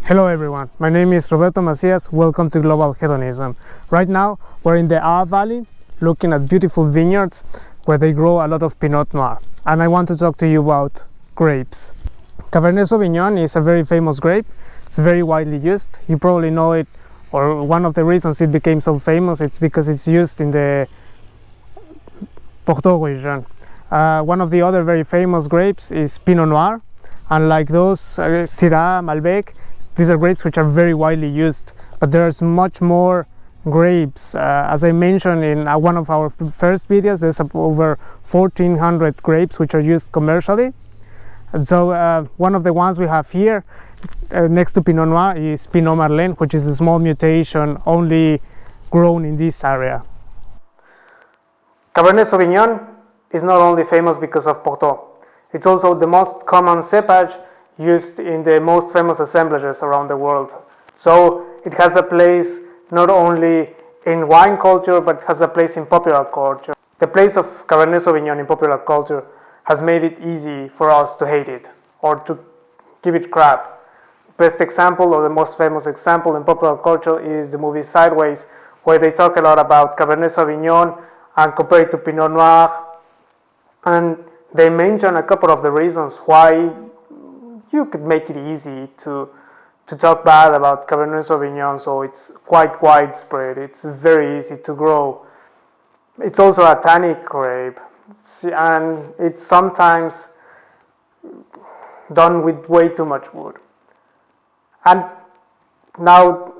Hello everyone, my name is Roberto Macias. Welcome to Global Hedonism. Right now we're in the Ahr Valley looking at beautiful vineyards where they grow a lot of Pinot Noir, and I want to talk to you about grapes. Cabernet Sauvignon is a very famous grape. It's very widely used. You probably know it, or one of the reasons it became so famous, it's because it's used in the Pato region. One of the other very famous grapes is Pinot Noir, and like those Syrah, Malbec, these are grapes which are very widely used, but there's much more grapes. As I mentioned in one of our first videos, there's over 1,400 grapes which are used commercially. And so one of the ones we have here next to Pinot Noir is Pinot Marlene, which is a small mutation only grown in this area. Cabernet Sauvignon is not only famous because of Pato, it's also the most common cepage used in the most famous assemblages around the world. So it has a place not only in wine culture, but has a place in popular culture. The place of Cabernet Sauvignon in popular culture has made it easy for us to hate it or to give it crap. Best example, or the most famous example in popular culture, is the movie Sideways, where they talk a lot about Cabernet Sauvignon and compare it to Pinot Noir, and they mention a couple of the reasons why you could make it easy to talk bad about Cabernet Sauvignon. So it's quite widespread, it's very easy to grow. It's also a tannic grape, and it's sometimes done with way too much wood. And now,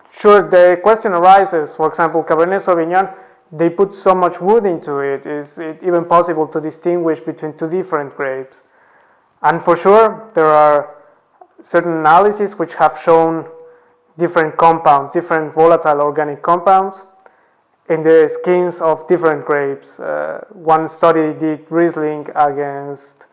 sure, the question arises, for example, Cabernet Sauvignon, they put so much wood into it. Is it even possible to distinguish between two different grapes? And for sure, there are certain analyses which have shown different compounds, different volatile organic compounds in the skins of different grapes. One study did Riesling against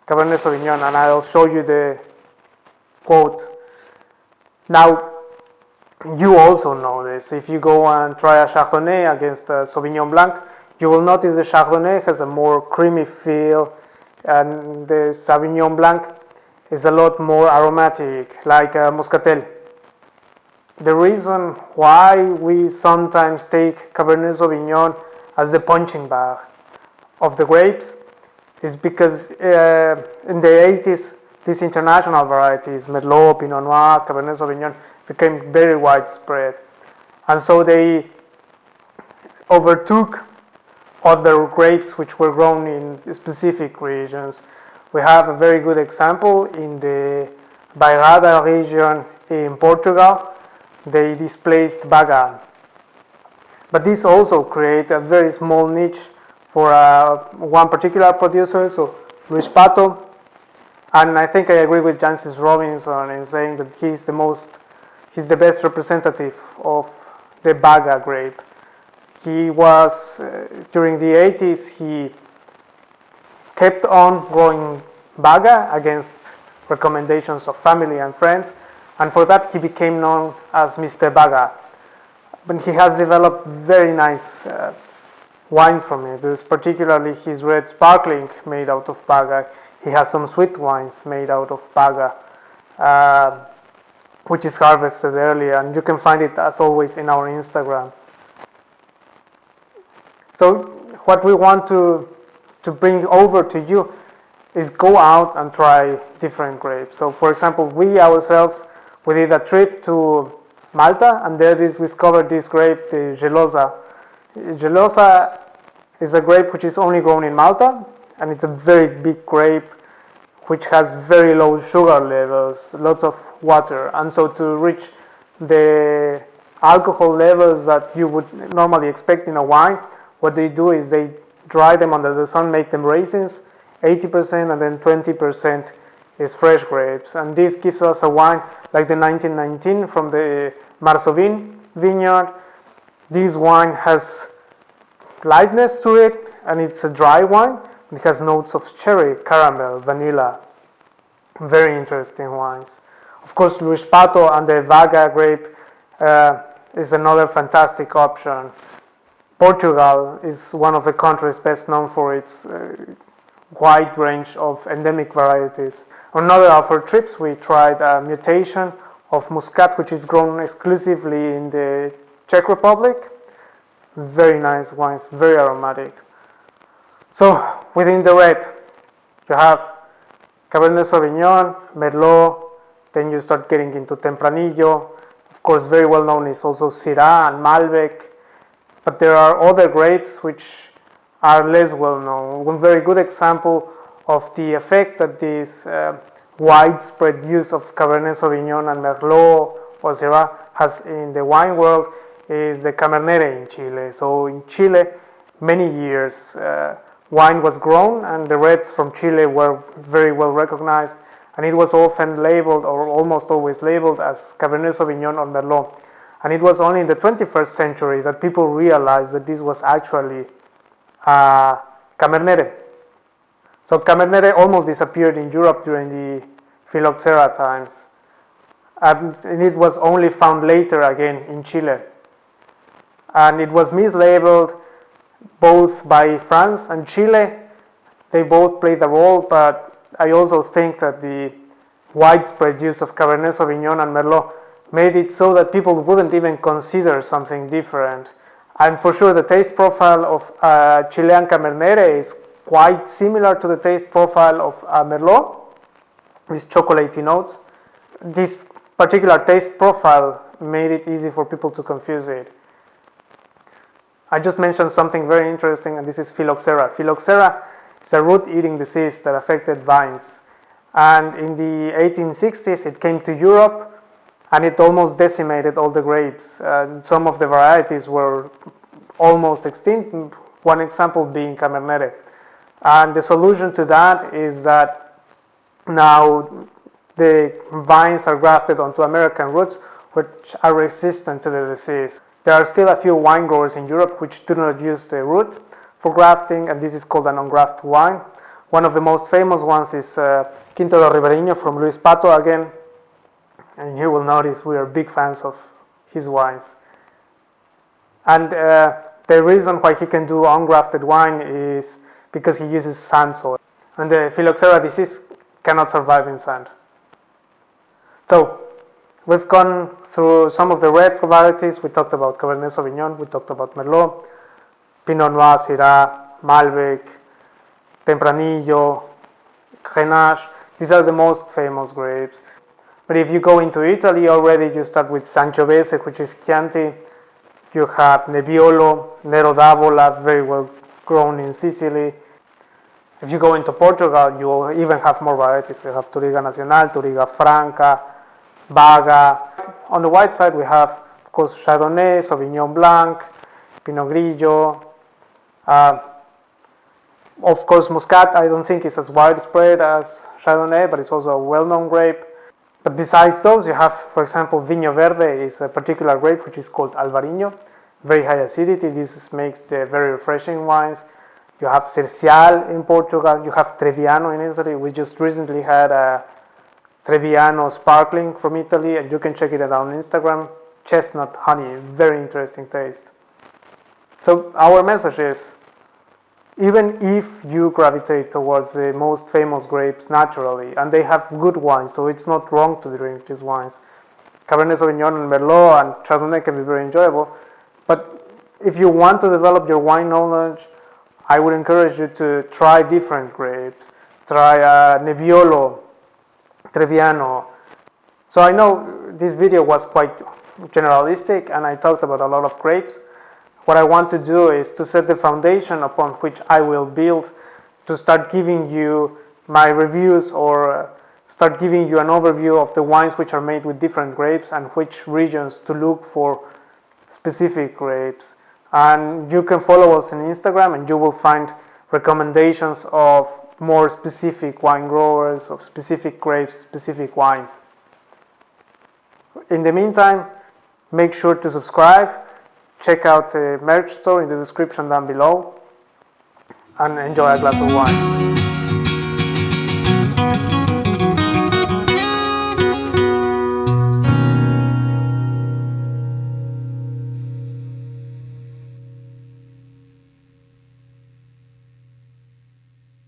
Cabernet Sauvignon, and I'll show you the quote. Now, you also know this. If you go and try a Chardonnay against a Sauvignon Blanc, you will notice the Chardonnay has a more creamy feel, and the Sauvignon Blanc is a lot more aromatic, like a Muscatel. The reason why we sometimes take Cabernet Sauvignon as the punching bag of the grapes is because in the 80s, these international varieties, Merlot, Pinot Noir, Cabernet Sauvignon, became very widespread. And so they overtook other grapes which were grown in specific regions. We have a very good example in the Baga region in Portugal. They displaced Baga. But this also created a very small niche for one particular producer, so Pato. And I think I agree with Jancis Robinson in saying that he's the best representative of the Baga grape. He was, during the 80s, he kept on growing Baga against recommendations of family and friends, and for that he became known as Mr. Baga. But he has developed very nice wines from it. There's particularly his red sparkling made out of Baga. He has some sweet wines made out of Baga, which is harvested earlier, and you can find it as always in our Instagram. So what we want to bring over to you is go out and try different grapes. So for example, we did a trip to Malta, and there we discovered this grape, the Gelasa. Gelasa is a grape which is only grown in Malta, and it's a very big grape which has very low sugar levels, lots of water, and so to reach the alcohol levels that you would normally expect in a wine, what they do is they dry them under the sun, make them raisins, 80%, and then 20% is fresh grapes. And this gives us a wine like the 1919 from the Marsovin vineyard. This wine has lightness to it, and it's a dry wine. It has notes of cherry, caramel, vanilla. Very interesting wines. Of course, Pato and the Baga grape is another fantastic option. Portugal is one of the countries best known for its wide range of endemic varieties. On another of our trips, we tried a mutation of Muscat, which is grown exclusively in the Czech Republic. Very nice wines, very aromatic. So within the red, you have Cabernet Sauvignon, Merlot, then you start getting into Tempranillo. Of course, very well known is also Syrah and Malbec, but there are other grapes which are less well known. One very good example of the effect that this widespread use of Cabernet Sauvignon and Merlot or Syrah has in the wine world is the Cabernet in Chile. So in Chile, many years wine was grown, and the reds from Chile were very well recognized, and it was often labeled, or almost always labeled, as Cabernet Sauvignon or Merlot. And it was only in the 21st century that people realized that this was actually Cabernet. So Cabernet almost disappeared in Europe during the Felix Sara times, and it was only found later again in Chile. And it was mislabeled both by France and Chile. They both played a role, but I also think that the widespread use of Cabernet Sauvignon and Merlot made it so that people wouldn't even consider something different. And for sure, the taste profile of Chilean Cabernet is quite similar to the taste profile of Merlot, these chocolatey notes. This particular taste profile made it easy for people to confuse it. I just mentioned something very interesting, and this is Phylloxera. Phylloxera is a root-eating disease that affected vines. And in the 1860s, it came to Europe, and it almost decimated all the grapes. Some of the varieties were almost extinct, one example being Cabernet. And the solution to that is that now the vines are grafted onto American roots, which are resistant to the disease. There are still a few wine growers in Europe which do not use the root for grafting, and this is called an ungrafted wine. One of the most famous ones is Quinto de Ribeirinho from Luis Pato again, and you will notice we are big fans of his wines. And the reason why he can do ungrafted wine is because he uses sand soil, and the Phylloxera disease cannot survive in sand. So we've gone through some of the red varieties. We talked about Cabernet Sauvignon, we talked about Merlot, Pinot Noir, Syrah, Malbec, Tempranillo, Grenache. These are the most famous grapes. But if you go into Italy already, you start with Sangiovese, which is Chianti. You have Nebbiolo, Nero d'Avola, very well grown in Sicily. If you go into Portugal, you will even have more varieties. You have Touriga Nacional, Touriga Franca, Baga. On the white side, we have, of course, Chardonnay, Sauvignon Blanc, Pinot Grigio. Of course, Muscat, I don't think is as widespread as Chardonnay, but it's also a well-known grape. But besides those, you have, for example, Vinho Verde is a particular grape which is called Alvarinho. Very high acidity. This makes the very refreshing wines. You have Cercial in Portugal. You have Trebbiano in Italy. We just recently had a Trebbiano sparkling from Italy, and you can check it out on Instagram. Chestnut honey, very interesting taste. So our message is, even if you gravitate towards the most famous grapes naturally, and they have good wines, so it's not wrong to drink these wines. Cabernet Sauvignon and Merlot and Chardonnay can be very enjoyable, but if you want to develop your wine knowledge, I would encourage you to try different grapes. Try Nebbiolo, Trebbiano. So I know this video was quite generalistic and I talked about a lot of grapes. What I want to do is to set the foundation upon which I will build to start giving you my reviews or start giving you an overview of the wines which are made with different grapes and which regions to look for specific grapes. And you can follow us on Instagram and you will find recommendations of more specific wine growers, of specific grapes, specific wines. In the meantime, make sure to subscribe, check out the merch store in the description down below, and enjoy a glass of wine.